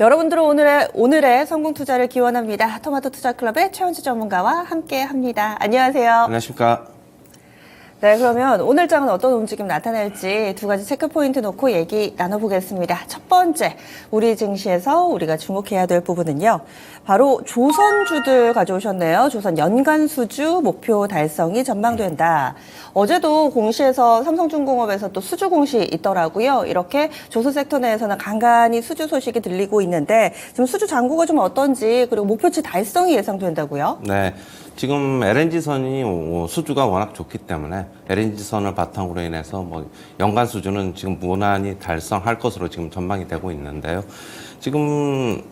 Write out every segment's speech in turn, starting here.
여러분들은 오늘의 성공 투자를 기원합니다. 토마토 투자 클럽의 최원지 전문가와 함께 합니다. 안녕하세요. 안녕하십니까. 네, 그러면 오늘 장은 어떤 움직임 나타낼지 두 가지 체크 포인트 놓고 얘기 나눠보겠습니다. 첫 번째, 우리 증시에서 우리가 주목해야 될 부분은요. 바로 조선주들 가져오셨네요. 조선 연간 수주 목표 달성이 전망된다. 어제도 공시에서 삼성중공업에서 또 수주 공시 있더라고요. 이렇게 조선 섹터 내에서는 간간히 수주 소식이 들리고 있는데 지금 수주 잔고가 좀 어떤지 그리고 목표치 달성이 예상된다고요? 네. 지금 LNG선이 수주가 워낙 좋기 때문에 LNG선을 바탕으로 인해서 연간 수주는 지금 무난히 달성할 것으로 지금 전망이 되고 있는데요. 지금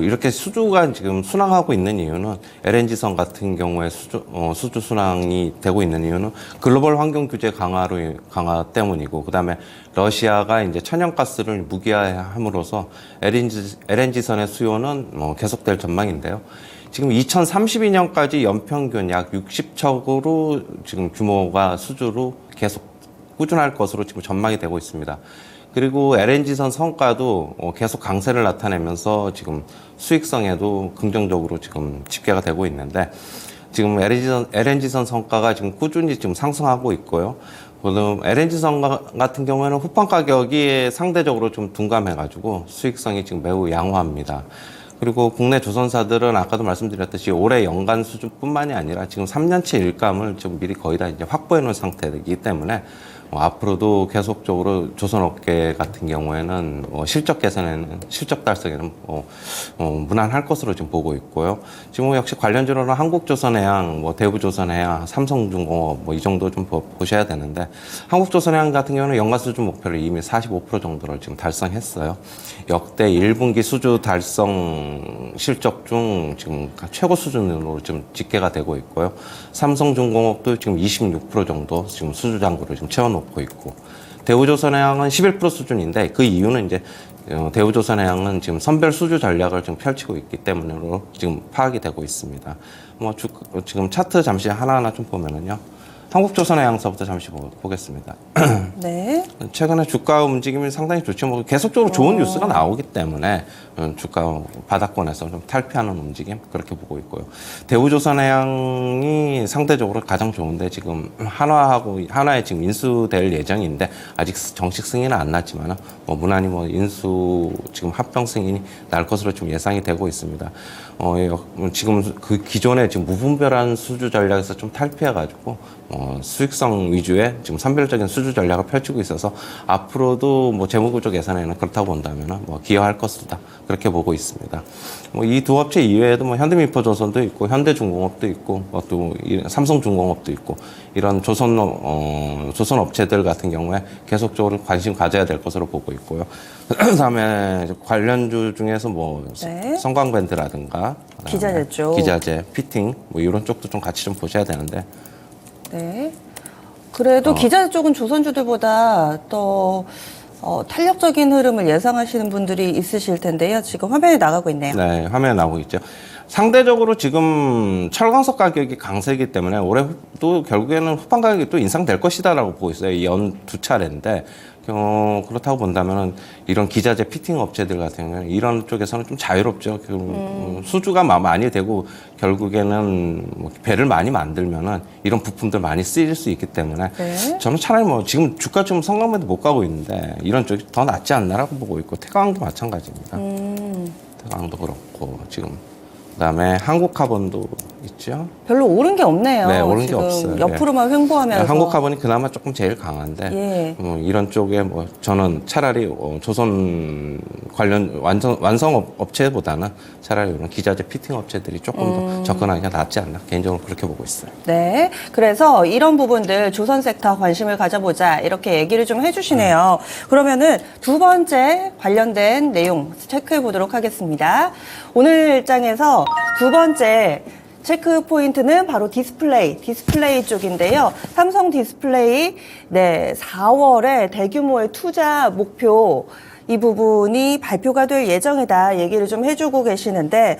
이렇게 수주가 지금 순항하고 있는 이유는 LNG선 같은 경우에 수주 순항이 되고 있는 이유는 글로벌 환경 규제 강화 때문이고, 그다음에 러시아가 이제 천연가스를 무기화함으로써 LNG선의 수요는 계속될 전망인데요. 지금 2032년까지 연평균 약 60척으로 지금 규모가 수주로 계속 꾸준할 것으로 지금 전망이 되고 있습니다. 그리고 LNG선 성과도 계속 강세를 나타내면서 지금 수익성에도 긍정적으로 지금 집계가 되고 있는데, 지금 LNG선 성과가 지금 꾸준히 지금 상승하고 있고요. 그럼 LNG선 같은 경우에는 후방 가격이 상대적으로 좀 둔감해가지고 수익성이 지금 매우 양호합니다. 그리고 국내 조선사들은 아까도 말씀드렸듯이 올해 연간 수준뿐만이 아니라 지금 3년치 일감을 좀 미리 거의 다 이제 확보해 놓은 상태이기 때문에 앞으로도 계속적으로 조선업계 같은 경우에는 실적 개선에는, 실적 달성에는 무난할 것으로 지금 보고 있고요. 지금 역시 관련주로는 한국조선해양, 대우조선해양, 삼성중공업 이 정도 좀 보셔야 되는데, 한국조선해양 같은 경우는 연간 수주 목표를 이미 45% 정도를 지금 달성했어요. 역대 1분기 수주 달성 실적 중 지금 최고 수준으로 지금 집계가 되고 있고요. 삼성중공업도 지금 26% 정도 지금 수주 잔고를 지금 채워놓고 있고, 대우조선해양은 11% 수준인데, 그 이유는 이제 대우조선해양은 지금 선별 수주 전략을 좀 펼치고 있기 때문으로 지금 파악이 되고 있습니다. 지금 차트 잠시 하나하나 좀 보면은요. 한국조선해양서부터 잠시 보겠습니다. 네. 최근에 주가 움직임이 상당히 좋죠. 계속적으로 좋은 뉴스가 나오기 때문에 주가 바닥권에서 좀 탈피하는 움직임 그렇게 보고 있고요. 대우조선해양이 상대적으로 가장 좋은데, 지금 한화에 지금 인수될 예정인데 아직 정식 승인은 안 났지만 무난히 인수 지금 합병 승인이 날 것으로 좀 예상이 되고 있습니다. 지금 그 기존에 지금 무분별한 수주 전략에서 좀 탈피해가지고 수익성 위주의 지금 선별적인 수주 전략을 펼치고 있어서 앞으로도 재무구조 개선에는 그렇다고 본다면 기여할 것이다 그렇게 보고 있습니다. 이 두 업체 이외에도 현대미포조선도 있고 현대중공업도 있고 또 삼성중공업도 있고, 이런 조선 업체들 같은 경우에 계속적으로 관심 가져야 될 것으로 보고 있고요. 그다음에 관련주 중에서 네. 성광밴드라든가 기자재 쪽, 기자재, 피팅 이런 쪽도 좀 같이 좀 보셔야 되는데. 네. 그래도 기자재 쪽은 조선주들보다 더 탄력적인 흐름을 예상하시는 분들이 있으실 텐데요. 지금 화면에 나가고 있네요. 네, 화면에 나오고 있죠. 상대적으로 지금 철광석 가격이 강세이기 때문에 올해도 결국에는 후반 가격이 또 인상될 것이다라고 보고 있어요. 연 두 차례인데, 그렇다고 본다면은 이런 기자재 피팅 업체들 같은 경우는 이런 쪽에서는 좀 자유롭죠. 수주가 많이 되고 결국에는 배를 많이 만들면은 이런 부품들 많이 쓰일 수 있기 때문에, 네. 저는 차라리 지금 주가 좀 성강밴드 못 가고 있는데 이런 쪽이 더 낫지 않나라고 보고 있고, 태광도 마찬가지입니다. 태광도 그렇고 지금. 그다음에 한국카본도 있죠. 별로 오른 게 없네요. 네, 오른 게 지금 없어요. 옆으로만 횡보하면서. 한국카본이 그나마 조금 제일 강한데, 예. 이런 쪽에 저는 차라리 조선 관련 완성 업체보다는 차라리 이런 기자재 피팅 업체들이 조금 더 접근하기가 낫지 않나, 개인적으로 그렇게 보고 있어요. 네. 그래서 이런 부분들 조선 섹터 관심을 가져보자 이렇게 얘기를 좀 해주시네요. 그러면은 두 번째 관련된 내용 체크해 보도록 하겠습니다. 오늘 장에서 두 번째 체크 포인트는 바로 디스플레이 쪽인데요. 삼성 디스플레이, 4월에 대규모의 투자 목표 이 부분이 발표가 될 예정이다 얘기를 좀 해주고 계시는데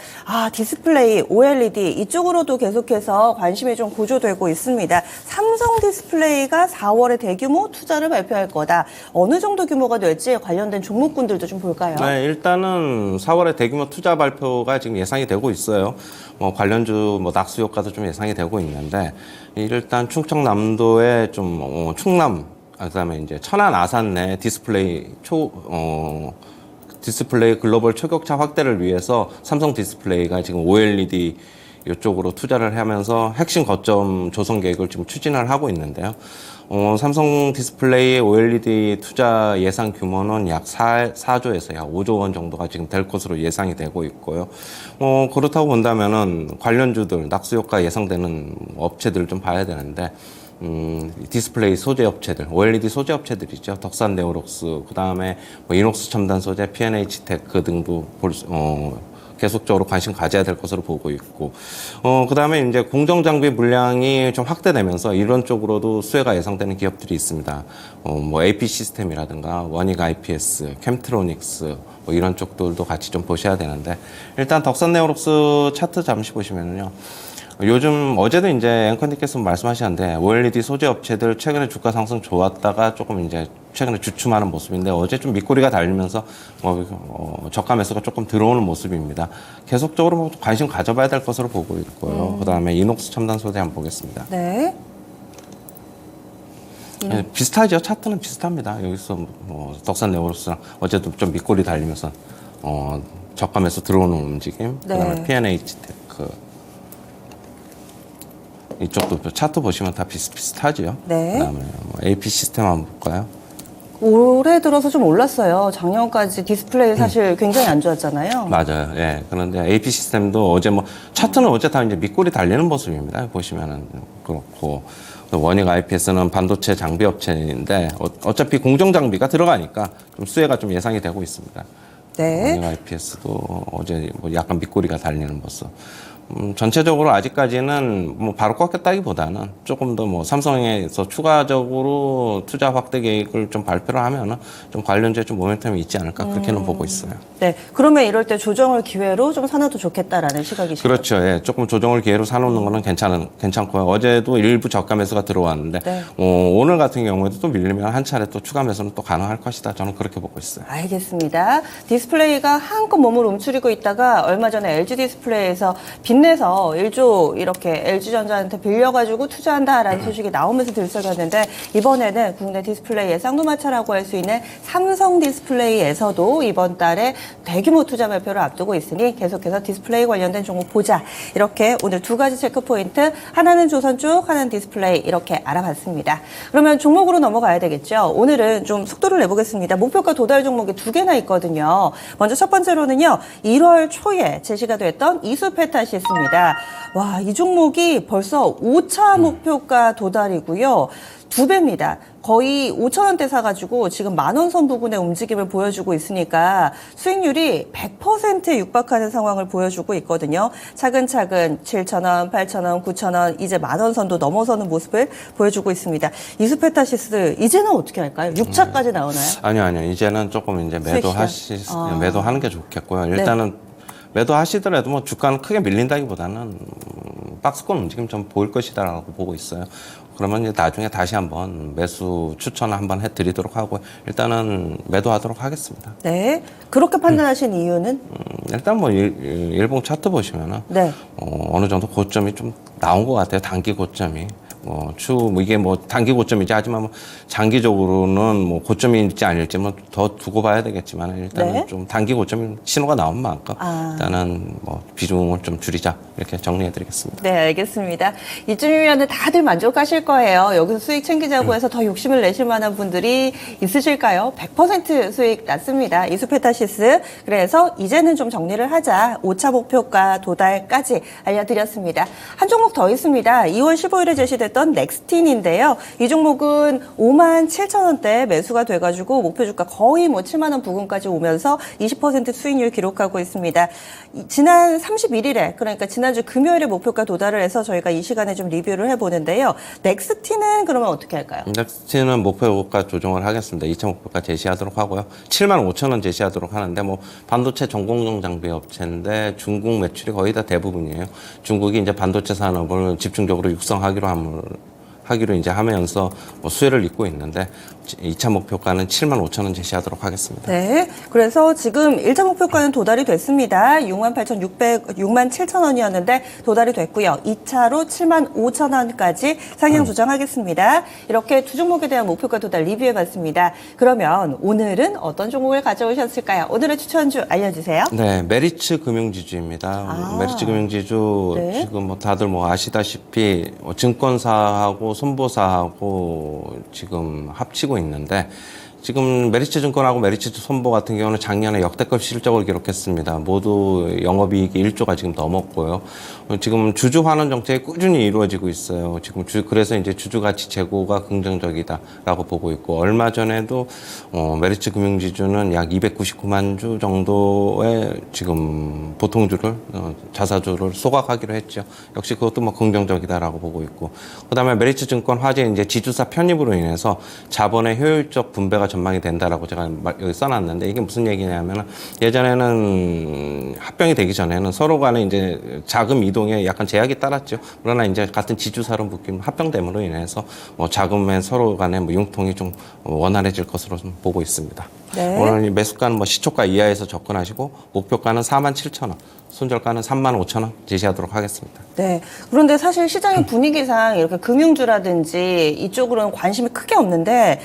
디스플레이, OLED 이쪽으로도 계속해서 관심이 좀 고조되고 있습니다. 삼성 디스플레이가 4월에 대규모 투자를 발표할 거다. 어느 정도 규모가 될지 관련된 종목군들도 좀 볼까요? 네, 일단은 4월에 대규모 투자 발표가 지금 예상이 되고 있어요. 관련주 낙수 효과도 좀 예상이 되고 있는데 일단 충청남도의 좀 충남 그다음에 이제 천안 아산 내 디스플레이 디스플레이 글로벌 초격차 확대를 위해서 삼성 디스플레이가 지금 OLED 이쪽으로 투자를 하면서 핵심 거점 조성 계획을 지금 추진을 하고 있는데요. 삼성 디스플레이 OLED 투자 예상 규모는 약 4조에서 약 5조 원 정도가 지금 될 것으로 예상이 되고 있고요. 그렇다고 본다면은 관련주들 낙수 효과 예상되는 업체들을 좀 봐야 되는데 디스플레이 소재 업체들, OLED 소재 업체들이죠. 덕산 네오록스, 그 다음에 이녹스 첨단 소재, P&H 테크 등도 계속적으로 관심 가져야 될 것으로 보고 있고, 그 다음에 이제 공정 장비 물량이 좀 확대되면서 이런 쪽으로도 수혜가 예상되는 기업들이 있습니다. AP 시스템이라든가 원익 IPS, 캠트로닉스, 이런 쪽들도 같이 좀 보셔야 되는데, 일단 덕산 네오록스 차트 잠시 보시면요. 요즘 어제도 이제 앵커님께서 말씀하셨는데 OLED 소재 업체들 최근에 주가 상승 좋았다가 조금 이제 최근에 주춤하는 모습인데 어제 좀 밑꼬리가 달리면서 저가 매수가 조금 들어오는 모습입니다. 계속적으로 관심 가져봐야 될 것으로 보고 있고요. 그다음에 이녹스 첨단 소재 한번 보겠습니다. 네. 네, 비슷하죠. 차트는 비슷합니다. 여기서 덕산 네오록스랑 어제도 좀 밑꼬리 달리면서 저가 매수 들어오는 움직임. 그다음에 네. P&H 테크. 이쪽도 차트 보시면 다 비슷하지요. 네. 그다음에 AP 시스템 한번 볼까요? 올해 들어서 좀 올랐어요. 작년까지 디스플레이 사실 굉장히 안 좋았잖아요. 맞아요. 예. 그런데 AP 시스템도 어제 차트는 어제 다 이제 밑꼬리 달리는 모습입니다. 보시면은 그렇고 원익 IPS는 반도체 장비 업체인데 어차피 공정 장비가 들어가니까 좀 수혜가 좀 예상이 되고 있습니다. 네. 원익 IPS도 어제 약간 밑꼬리가 달리는 모습. 전체적으로 아직까지는 바로 꺾였다기보다는 조금 더 삼성에서 추가적으로 투자 확대 계획을 좀 발표를 하면은 좀 관련주에 좀 모멘텀이 있지 않을까 그렇게는 보고 있어요. 네. 그러면 이럴 때 조정을 기회로 좀 사놔도 좋겠다라는 시각이시죠? 그렇죠. 예. 조금 조정을 기회로 사놓는 거는 괜찮고요. 어제도 일부 저가 매수가 들어왔는데 네. 오늘 같은 경우에도 또 밀리면 한 차례 또 추가 매수는 또 가능할 것이다. 저는 그렇게 보고 있어요. 알겠습니다. 디스플레이가 한껏 몸을 움츠리고 있다가 얼마 전에 LG 디스플레이에서 빚내서 1조 이렇게 LG전자한테 빌려가지고 투자한다라는 소식이 나오면서 들썩였는데 이번에는 국내 디스플레이의 쌍두마차라고 할 수 있는 삼성 디스플레이에서도 이번 달에 대규모 투자 발표를 앞두고 있으니 계속해서 디스플레이 관련된 종목 보자. 이렇게 오늘 두 가지 체크 포인트, 하나는 조선 쪽, 하나는 디스플레이 이렇게 알아봤습니다. 그러면 종목으로 넘어가야 되겠죠. 오늘은 좀 속도를 내보겠습니다. 목표가 도달 종목이 두 개나 있거든요. 먼저 첫 번째로는요. 1월 초에 제시가 됐던 이수페타시스입니다. 와, 이 종목이 벌써 5차 목표가 도달이고요. 2배입니다. 거의 5,000원대 사가지고 지금 만원 선 부근의 움직임을 보여주고 있으니까 수익률이 100%에 육박하는 상황을 보여주고 있거든요. 차근차근 7,000원, 8,000원, 9,000원, 이제 만원 선도 넘어서는 모습을 보여주고 있습니다. 이수페타시스 이제는 어떻게 할까요? 6차까지 나오나요? 아니요. 이제는 조금 이제 매도하는 게 좋겠고요. 일단은 매도하시더라도 주가는 크게 밀린다기보다는 박스권 움직임 좀 보일 것이다라고 보고 있어요. 그러면 이제 나중에 다시 한번 매수 추천을 한번 해드리도록 하고 일단은 매도하도록 하겠습니다. 네. 그렇게 판단하신 이유는? 일단 일봉 차트 보시면은 네. 어느 정도 고점이 좀 나온 것 같아요. 단기 고점이. 이게 단기 고점이지 하지만 장기적으로는 고점일지 아닐지 더 두고 봐야 되겠지만 일단은 네. 좀 단기 고점 신호가 나온 만큼 일단은 비중을 좀 줄이자 이렇게 정리해 드리겠습니다. 네, 알겠습니다. 이쯤이면 다들 만족하실 거예요. 여기서 수익 챙기자고 해서 더 욕심을 내실 만한 분들이 있으실까요? 100% 수익 났습니다. 이수페타시스. 그래서 이제는 좀 정리를 하자. 5차 목표가 도달까지 알려드렸습니다. 한 종목 더 있습니다. 2월 15일에 제시됐던 됐던 넥스틴인데요. 이 종목은 57,000원대 매수가 돼가지고 목표 주가 거의 뭐 7만 원 부근까지 오면서 20% 수익률 기록하고 있습니다. 지난 31일에 그러니까 지난주 금요일에 목표가 도달을 해서 저희가 이 시간에 좀 리뷰를 해보는데요. 넥스틴은 그러면 어떻게 할까요? 넥스틴은 목표가 조정을 하겠습니다. 2차 목표가 제시하도록 하고요. 75,000원 제시하도록 하는데 뭐 반도체 전공정 장비 업체인데 중국 매출이 거의 다 대부분이에요. 중국이 이제 반도체 산업을 집중적으로 하기로 이제 하면서 뭐 수혜를 잇고 있는데 2차 목표가는 75,000원 제시하도록 하겠습니다. 네. 그래서 지금 1차 목표가는 도달이 됐습니다. 67,000원이었는데 도달이 됐고요. 2차로 75,000원까지 상향 조정하겠습니다. 이렇게 두 종목에 대한 목표가 도달 리뷰해봤습니다. 그러면 오늘은 어떤 종목을 가져오셨을까요? 오늘의 추천주 알려주세요. 네, 메리츠 금융지주입니다. 메리츠 금융지주 네. 지금 뭐 다들 뭐 아시다시피 증권사하고 손보사하고 지금 합치고 있는데 지금 메리츠 증권하고 메리츠 손보 같은 경우는 작년에 역대급 실적을 기록했습니다. 모두 영업이익이 1조가 지금 넘었고요. 지금 주주 환원 정책이 꾸준히 이루어지고 있어요. 지금 그래서 이제 주주 가치 재고가 긍정적이다라고 보고 있고 얼마 전에도 메리츠 금융지주는 약 299만 주 정도의 지금 보통주를 자사주를 소각하기로 했죠. 역시 그것도 뭐 긍정적이다라고 보고 있고 그다음에 메리츠 증권 화재 이제 지주사 편입으로 인해서 자본의 효율적 분배가 전망이 된다라고 제가 여기 써놨는데 이게 무슨 얘기냐면은 예전에는 합병이 되기 전에는 서로 간에 이제 자금 이동에 약간 제약이 따랐죠. 그러나 이제 같은 지주사로 묶인 합병됨으로 인해서 자금의 서로 간에 뭐 융통이 좀 원활해질 것으로 좀 보고 있습니다. 네. 오늘 매수가는 뭐 시초가 이하에서 접근하시고 목표가는 47,000원, 손절가는 35,000원 제시하도록 하겠습니다. 네. 그런데 사실 시장의 분위기상 이렇게 금융주라든지 이쪽으로는 관심이 크게 없는데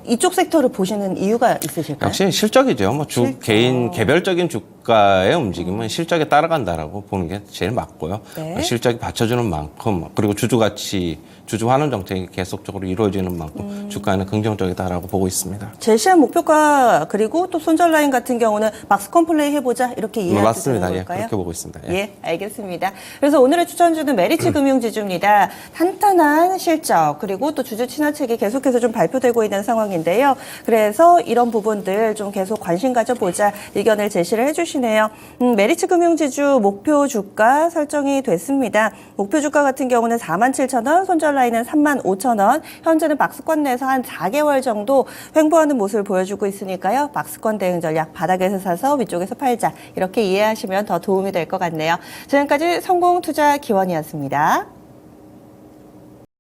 이쪽 섹터를 보시는 이유가 있으실까요? 역시 실적이죠. 뭐 실적. 개인 개별적인 주가의 움직임은 실적에 따라간다라고 보는 게 제일 맞고요. 네. 실적이 받쳐주는 만큼 그리고 주주 환원 정책이 계속적으로 이루어지는 만큼 주가는 긍정적이다라고 보고 있습니다. 제시한 목표가 그리고 또 손절 라인 같은 경우는 박스 컴플레이 해보자 이렇게 이해할 수 있는 맞습니다. 예, 걸까요? 그렇게 보고 있습니다. 예. 예, 알겠습니다. 그래서 오늘의 추천주는 메리츠 금융지주입니다. 탄탄한 실적 그리고 또 주주 친화책이 계속해서 좀 발표되고 있는 상황인데요. 그래서 이런 부분들 좀 계속 관심 가져보자 의견을 제시를 해주시네요. 메리츠 금융지주 목표 주가 설정이 됐습니다. 목표 주가 같은 경우는 47,000원, 손절 라인은 35,000원. 현재는 박스권 내에서 한 4개월 정도 횡보하는 모습을 보여주고 있으니까요. 박스권 대응 전략 바닥에서 사서 위쪽에서 팔자 이렇게 이해하시면 더 도움이 될 것 같네요. 지금까지 성공투자기원이었습니다.